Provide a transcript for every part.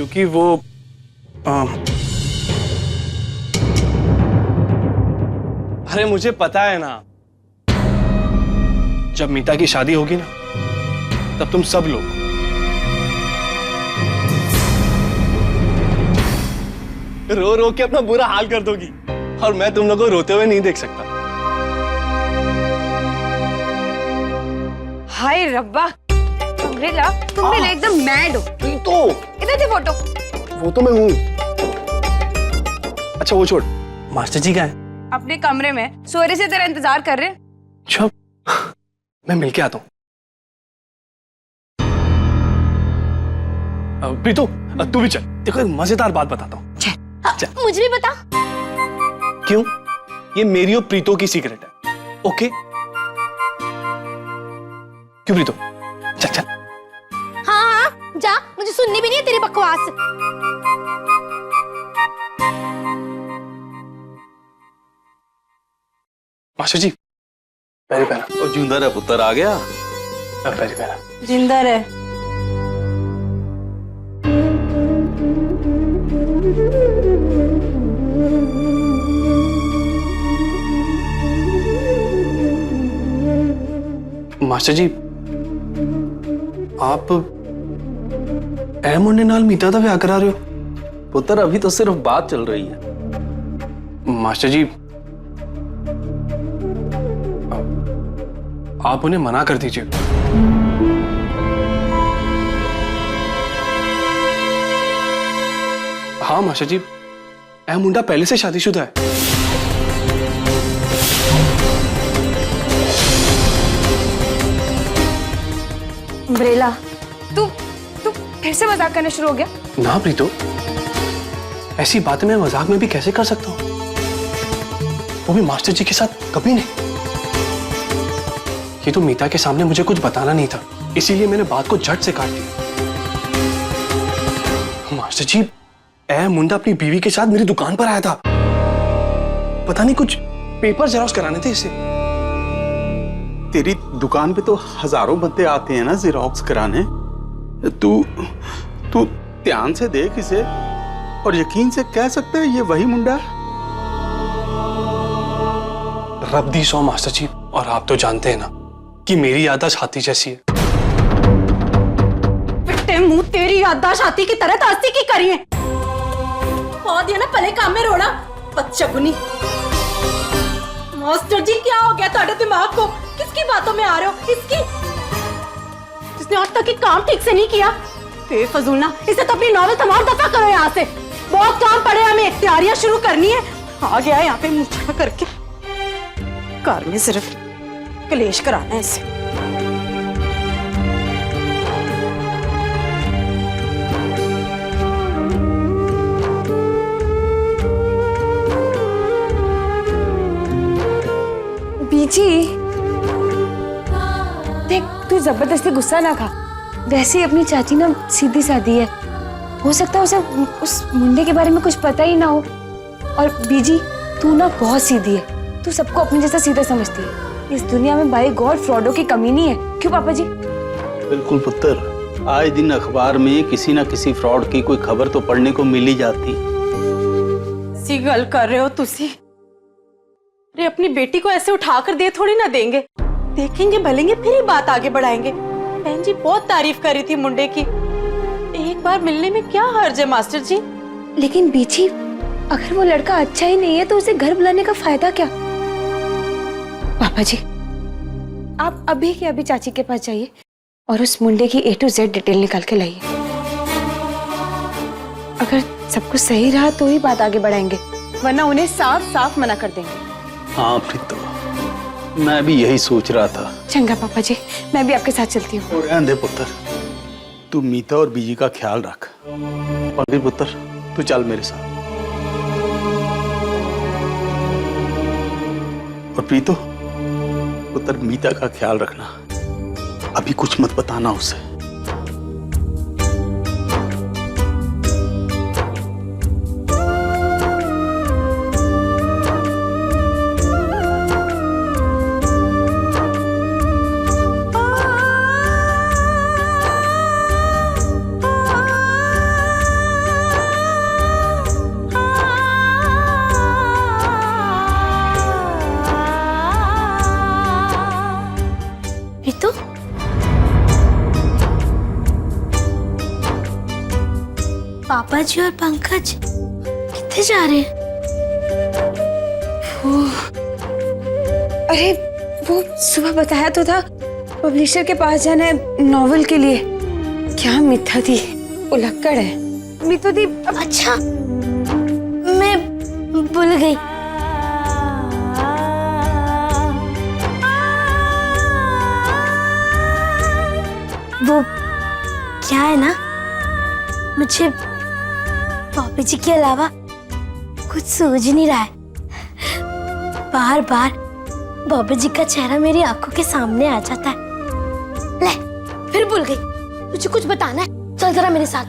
क्योंकि वो अरे मुझे पता है ना, जब मीता की शादी होगी ना तब तुम सब लोग रो रो के अपना बुरा हाल कर दोगी और मैं तुम लोगों को रोते हुए नहीं देख सकता। हाय रब्बा, अम्ब्रेला तुम भी एकदम मैड हो। तो इधर दी फोटो। वो तो मैं हूँ। अच्छा वो छोड़, मास्टर जी कहाँ है? अपने कमरे में सोरे से तेरा इंतजार कर रहे हैं। अच्छा, मैं मिलके आता हूँ। प्रीतो तू भी चल, देखो एक मजेदार बात बताता हूँ। मुझे भी बता। क्यों? ये मेरी और प्रीतो की सीक्रेट है, ओके? क्यों प्रीतो? चल चल। हाँ जा, मुझे सुननी भी नहीं है तेरी बकवास। मास्टर जी पैरी पहना। और जूंदा रे पुत्र आ गया। पैरी पहना। जिंदा रहे। मास्टर जी आप ए मुंडे नाल मीता दा ब्याह करा रहे हो? पुत्र अभी तो सिर्फ बात चल रही है। मास्टर जी आप उन्हें मना कर दीजिए। हाँ मास्टर जी, ए मुंडा पहले से शादीशुदा है। अम्ब्रेला तू तू फिर से मजाक करना शुरू हो गया? ना प्रीतो, ऐसी बातें मैं मजाक में भी कैसे कर सकता हूँ, वो भी मास्टर जी के साथ कभी नहीं। ये तो मीता के सामने मुझे कुछ बताना नहीं था, इसीलिए मैंने बात को झट से काट दिया। मास्टर जी ए मुंडा अपनी बीवी के साथ मेरी दुकान पर आया था, पता नहीं कुछ पेपर जेरॉक्स कराने थे इसे। तेरी दुकान पे तो हजारों बंदे आते हैं ना जेरॉक्स कराने। तू तू ध्यान से देख इसे और यकीन से कह सकते हैं ये वही मुंडा है। रब दी सौ मास्टर जी, और आप तो जानते हैं ना कि मेरी याददाश्त हाथी जैसी है। पिट्टे मुंह, तेरी याददाश्त हाथी की तरह तास्ती की करी है। बहुत है ना पले काम में रोना बच्चगुनी। मास्टर जी क्या हो गया तुम्हारे दिमाग को? किसकी बातों में आ रहे हो? इसकी जिसने आज तक एक काम ठीक से नहीं किया। बेफजूल ना, इसे तो अपनी नॉवेल थमा और दफा करो यहाँ से। बहुत काम पड़े, हमें तैयारियां शुरू करनी है। आ गया यहाँ पे मुंह चढ़ा करके, घर में सिर्फ कलेश कराना है इसे। बीजी देख, तू जबरदस्ती गुस्सा ना खा। वैसे ही अपनी चाची ना सीधी सादी है, हो सकता है उसे उस मुंडे के बारे में कुछ पता ही ना हो। और बीजी तू ना बहुत सीधी है, तू सबको अपने जैसा सीधा समझती है। इस दुनिया में बाई गॉड फ्रॉडों की कमी नहीं है, क्यों पापा जी? बिल्कुल पुत्र, आए दिन अखबार में किसी ना किसी फ्रॉड की कोई खबर तो पढ़ने को मिल ही जाती। सी गल कर रहे हो तुसी? अरे अपनी बेटी को ऐसे उठाकर दे थोड़ी ना देंगे, देखेंगे भलेंगे फिर ही बात आगे बढ़ाएंगे। बहन जी बहुत तारीफ कर रही थी मुंडे की, एक बार मिलने में क्या हर्ज है मास्टर जी? लेकिन बीजी अगर वो लड़का अच्छा ही नहीं है तो उसे घर बुलाने का फायदा क्या? पापा जी आप अभी के अभी चाची के पास जाइए और उस मुंडे की A to Z डिटेल निकाल के लाइए। अगर सब कुछ सही रहा तो ही बात आगे बढ़ाएंगे, वरना उन्हें साफ साफ मना कर देंगे। हाँ प्रीतो, मैं भी यही सोच रहा था। चंगा पापा जी, मैं भी आपके साथ चलती हूँ। और रहने दे पुत्र, तू मीता और बीजी का ख्याल रख। और फिर पुत्र तू चल मेरे साथ। और प्रीतो पुत्र, मीता का ख्याल रखना, अभी कुछ मत बताना उसे। रितु, पापा जी और पंकज कितने जा रहे हैं? अरे वो सुबह बताया तो था, पब्लिशर के पास जाना है नॉवेल के लिए। क्या मिथ्या थी, उलक्कड़ है मिथु दी। अच्छा, मैं भूल गई। वो क्या है ना, मुझे पापा जी के अलावा कुछ सूझ नहीं रहा है। बार बार बाबा जी का चेहरा मेरी आंखों के सामने आ जाता है। ले, फिर भूल गई। मुझे कुछ बताना है, चल जरा मेरे साथ।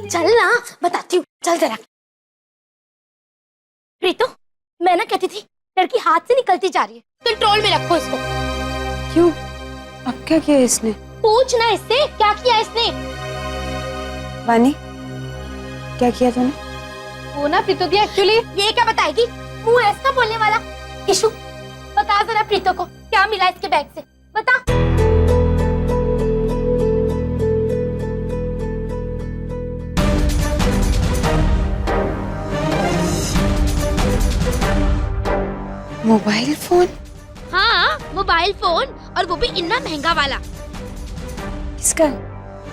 चल ना, बताती हूँ, चल जरा। प्रीतो, मैं ना कहती थी लड़की हाथ से निकलती जा रही है, कंट्रोल में रखो इसको। क्यों, अब क्या किया इसने? पूछना इससे क्या किया इसने। वानी, क्या किया तूने? वो ना प्रीतो दी एक्चुअली ये क्या बताएगी, मुंह ऐसा बोलने वाला। इशू, बता जरा प्रीतो को क्या मिला इसके बैग से, बता। Mobile phone? हाँ, मोबाइल फोन, और वो भी इतना महंगा वाला। किसका?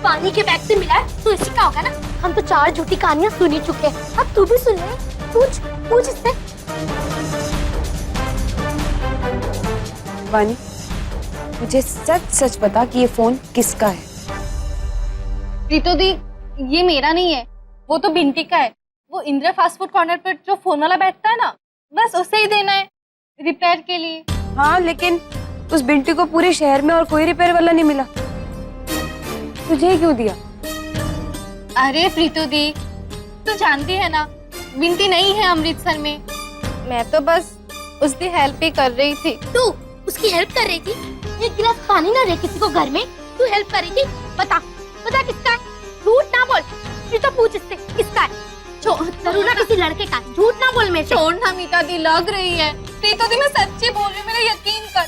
पानी के बैग से मिला है तो इसी का होगा ना। हम तो 4 झूठी कहानियां सुन ही चुके हैं, अब तू भी सुन ले। पूछ पूछ इससे। वानी, मुझे सच सच बता कि ये फोन किसका है? प्रीतो दी, ये मेरा नहीं है, वो तो बिंटी का है। वो इंदिरा फास्ट फूड कॉर्नर पर जो फोन वाला बैठता है ना, बस उसे ही देना है रिपेयर के लिए। हाँ, लेकिन उस बिंटी को पूरे शहर में और कोई रिपेयर वाला नहीं मिला, तुझे ही क्यों दिया? अरे प्रीतो दी, तू जानती है ना, बिंटी नहीं है अमृतसर में। मैं तो बस उसकी हेल्प ही कर रही थी। तू उसकी हेल्प कर रही थी? एक गिलास पानी ना दे किसी को घर में, तू हेल्प कर रही थी? बता बता किसका है, झूठ ना बोल। फिर तो पूछ इससे किसका है। जरूर ना किसी लड़के का, झूठ ना बोल। मेरे छोड़ना मीता दी, लग रही है। प्रीतो दी, मैं सच्ची बोल रही हूँ, मेरा यकीन कर,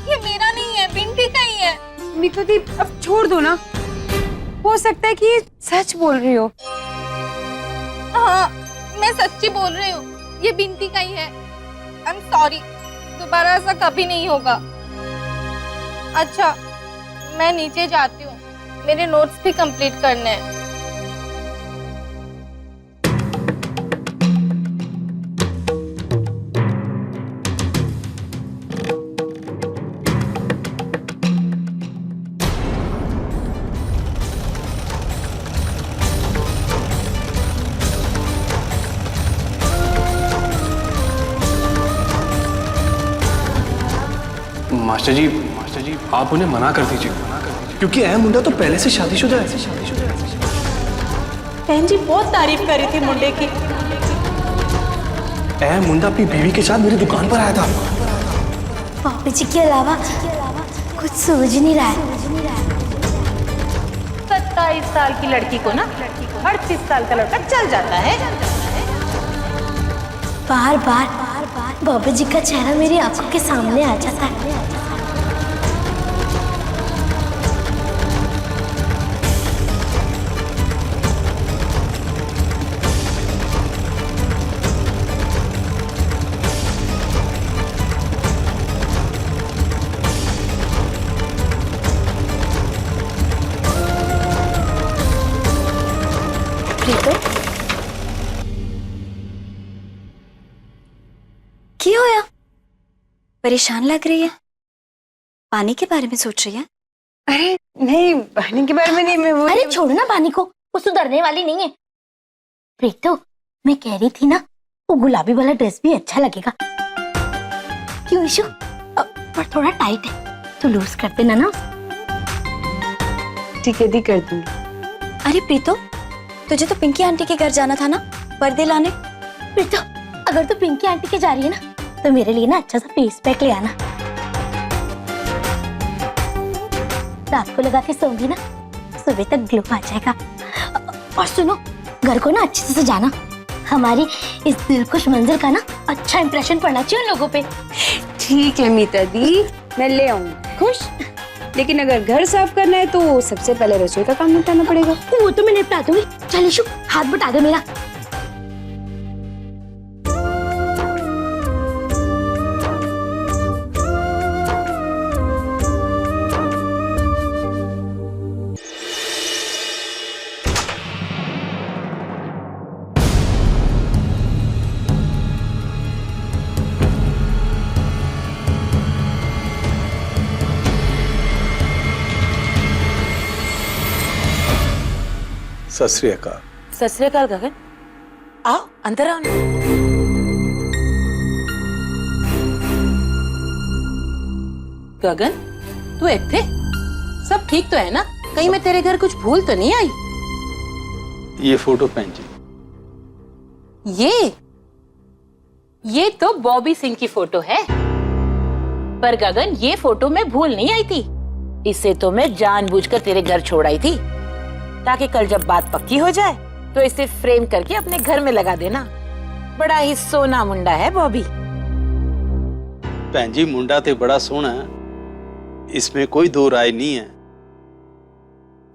ये मेरा नहीं है, बिंटी का ही है। मिथु दी, अब छोड़ दो ना, हो सकता है कि ये सच बोल रही हो। हाँ, मैं सच्ची बोल रही हूँ, ये बिंटी का ही है। आई एम सॉरी, दोबारा ऐसा कभी नहीं होगा। अच्छा, मैं नीचे जाती हूँ, मेरे नोट्स भी कंप्लीट करने हैं। मास्टर जी, आप उन्हें मना कर दीजिए, क्योंकि यह मुंडा तो पहले से शादीशुदा है। बहन जी बहुत तारीफ कर रही थी मुंडे की। यह मुंडा अपनी बीवी के साथ मेरी दुकान पर आया था। पापा जी के अलावा कुछ सूझ नहीं रहा है। 27 साल की लड़की को ना 38 साल का लड़का चल जाता है। बार बार बाबा जी का चेहरा मेरी आंखों के सामने आ जाता है। क्या होया? परेशान लग रही है, पानी के बारे में सोच रही है? अरे नहीं, पानी के बारे में नहीं, मैं वो। अरे छोड़ ना पानी को, वो सुधरने वाली नहीं है। प्रीतो, मैं कह रही थी ना, वो गुलाबी वाला ड्रेस भी अच्छा लगेगा। क्यों इशू? पर थोड़ा टाइट है, तो लूज कर देना ना। ठीक है दी, कर दूंगी। अरे प्रीतो, तुझे तो पिंकी आंटी के घर जाना था ना पर्दे लाने। प्रीतो, अगर तू पिंकी आंटी के जा रही है ना, तो मेरे लिए ना अच्छा सा फेस पैक ले आना। रात को लगा के सोऊंगी ना, सुबह तक ग्लो आ जाएगा। और सुनो, घर को ना अच्छे से सजाना, हमारी इस दिलखुश मंजर का ना अच्छा इंप्रेशन पड़ना चाहिए उन लोगों पे। ठीक है मीता दी, मैं ले आऊंगी। खुश? लेकिन अगर घर साफ करना है तो सबसे पहले रसोई का काम निपटाना पड़ेगा। वो तो मैं निपटा दूंगी। चल इशू, हाथ बटा दे मेरा। सत श्री अकाल। सत श्री अकाल गगन, आओ अंदर आओ। गगन, तू इत्थे? सब ठीक तो है ना? कहीं मैं तेरे घर कुछ भूल तो नहीं आई? ये फोटो भैन जी। ये तो बॉबी सिंह की फोटो है। पर गगन, ये फोटो मैं भूल नहीं आई थी। इसे तो मैं जानबूझकर तेरे घर छोड़ आई थी, ताकि कल जब बात पक्की हो जाए तो इसे फ्रेम करके अपने घर में लगा देना। बड़ा ही सोना मुंडा है बॉबी। भैन जी, मुंडा ते बड़ा सोना है, इसमें कोई दो राय नहीं है।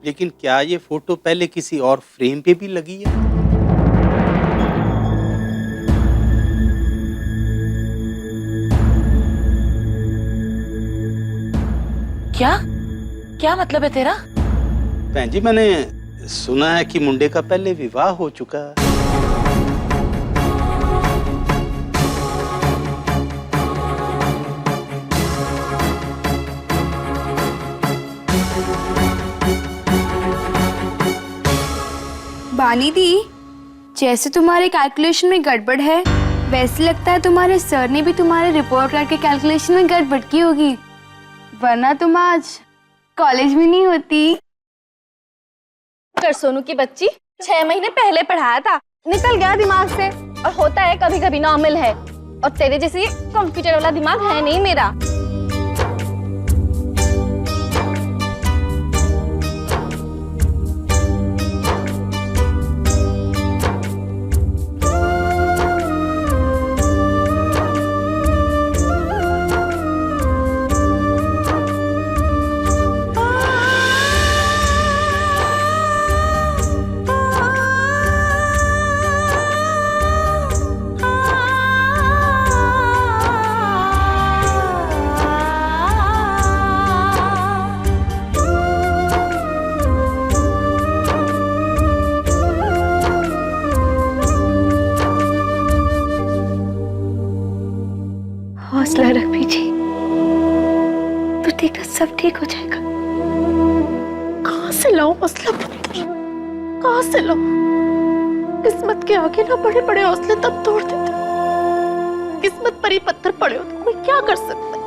लेकिन क्या ये फोटो पहले किसी और फ्रेम पे भी लगी है? क्या मतलब है तेरा? भैन जी, मैंने सुना है कि मुंडे का पहले विवाह हो चुका है। बानी दी, जैसे तुम्हारे कैलकुलेशन में गड़बड़ है, वैसे लगता है तुम्हारे सर ने भी तुम्हारे रिपोर्ट कार्ड के कैलकुलेशन में गड़बड़ की होगी, वरना तुम आज कॉलेज में नहीं होती। कर सोनू की बच्ची 6 महीने पहले पढ़ाया था, निकल गया दिमाग से। और होता है कभी कभी, नॉर्मल है। और तेरे जैसे कंप्यूटर वाला दिमाग है नहीं मेरा। हौसला रख बीजी, तो देखना सब ठीक हो जाएगा। कहाँ से लाऊं हौसला पत्थर? कहाँ से लाऊं? किस्मत के आगे ना बड़े बड़े हौसले तब तोड़ देते। किस्मत पर ही पत्थर पड़े हो तो कोई क्या कर सकता है?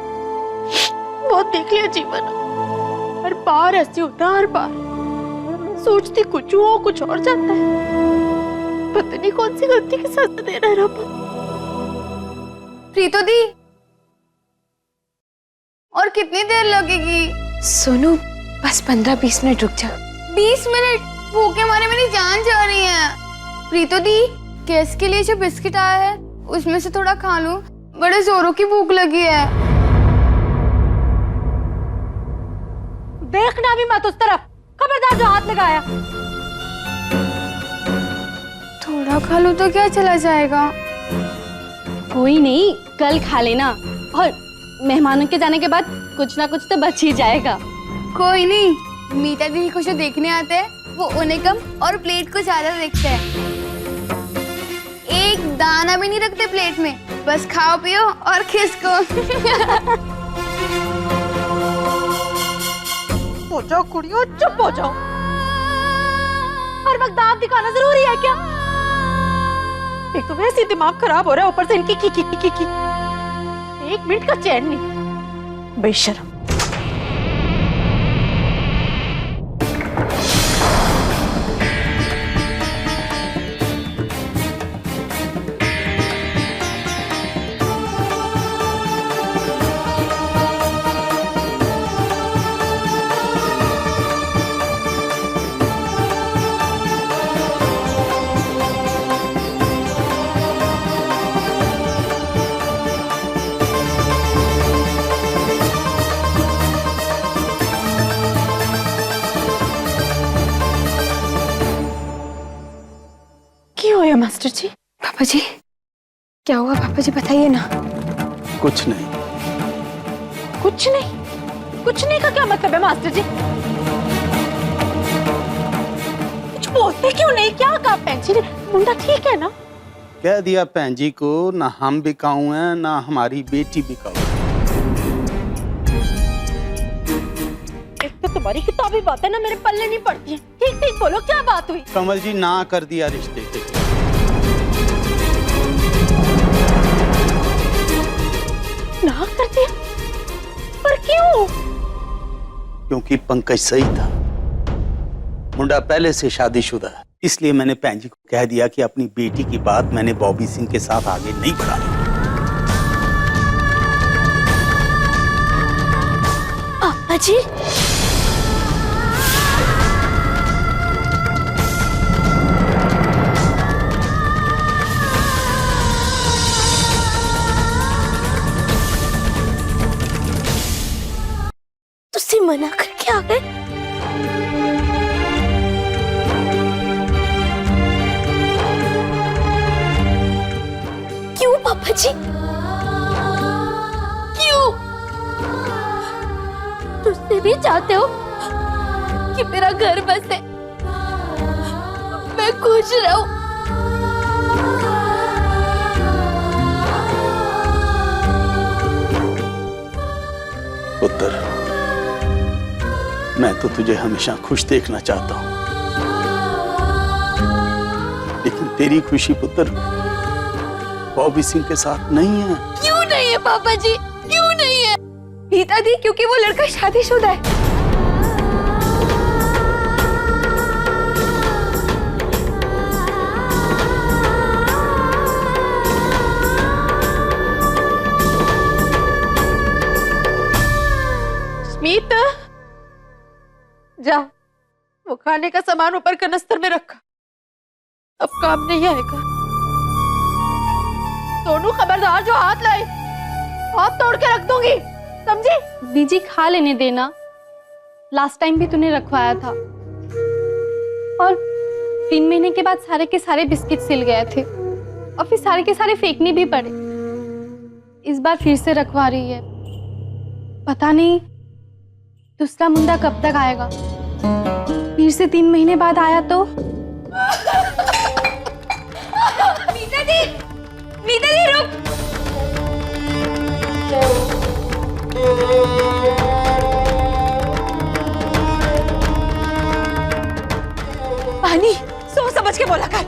बहुत देख लिया जीवन, हर बार ऐसे होता है। हर बार सोचती कुछ हो, कुछ और जाता है। पता नहीं कौन सी गलती की सजा दे रहा है रब। प्रीतो दी, और कितनी देर लगेगी? सोनू, बस 15-20 मिनट रुक जा। 20 मिनट? भूखे मारे मेरी जान जा रही है। प्रीतो दी, गैस के लिए जो बिस्किट आया है उसमें से थोड़ा खा लूं, बड़े जोरों की भूख लगी है। देखना भी मत उस तरफ, खबरदार जो हाथ लगाया। थोड़ा खा लूं तो क्या चला जाएगा? कोई नहीं, कल खा लेना। और मेहमानों के जाने के बाद कुछ ना कुछ तो बच ही जाएगा। कोई नहीं, मीता दीदी को जो देखने आते हैं वो उन्हें कम और प्लेट को ज्यादा देखते हैं। एक दाना भी नहीं रखते प्लेट में, बस खाओ पियो और खिसको। हो जाओ कुड़ियों, चुप हो जाओ। हर वक्त दांत दिखाना जरूरी है क्या? एक तो वैसे ही दिमाग खराब हो रहा है, ऊपर से इनकी की। एक मिनट का चैन नहीं, बेशर्म। मास्टर जी? पापा जी क्या हुआ? पापा जी बताइए ना। कुछ नहीं। कुछ नहीं? कुछ नहीं का क्या मतलब है मास्टर जी? कुछ बोलते क्यों नहीं? क्या कहा भैन जी ने? मुंडा ठीक है ना? कह दिया भैन जी को, ना हम बिकाऊ हैं ना हमारी बेटी बिकाऊ। एक तो तुम्हारी किताबी बातें ना मेरे पल्ले नहीं पड़ती हैं। ठीक ठीक बोलो, क्या बात हुई? कमल जी ना कर दिया रिश्ते के। ना कर दिया? पर क्यों? क्योंकि पंकज सही था, मुंडा पहले से शादीशुदा है, इसलिए मैंने भैन जी को कह दिया कि अपनी बेटी की बात मैंने बॉबी सिंह के साथ आगे नहीं बढ़ानी। पापा जी तुसी मना करके आ गए? क्यों पापा जी? क्यों? तुझसे भी चाहते हो कि मेरा घर बसे, मैं खुश रहूं? पुत्र, मैं तो तुझे हमेशा खुश देखना चाहता हूं, लेकिन तेरी खुशी पुत्र बॉबी सिंह के साथ नहीं है। क्यों नहीं है पापा जी? क्यों नहीं है? गीता दी क्योंकि वो लड़का शादीशुदा है। स्मित, जा वो खाने का सामान ऊपर कनस्तर में रखा, अब काम नहीं आएगा। सोनू खबरदार, जो हाथ लाए हाथ तोड़ के रख दूंगी, समझी? बीजी खा लेने देना, लास्ट टाइम भी तूने रखवाया था और 3 महीने के बाद सारे के सारे बिस्किट सिल गए थे और फिर सारे के सारे फेंकने भी पड़े। इस बार फिर से रखवा रही है, पता नहीं दूसरा मुंडा कब तक आएगा। फिर से 3 महीने बाद आया तो मीता दी रुक। पानी सोच समझ के बोला कर।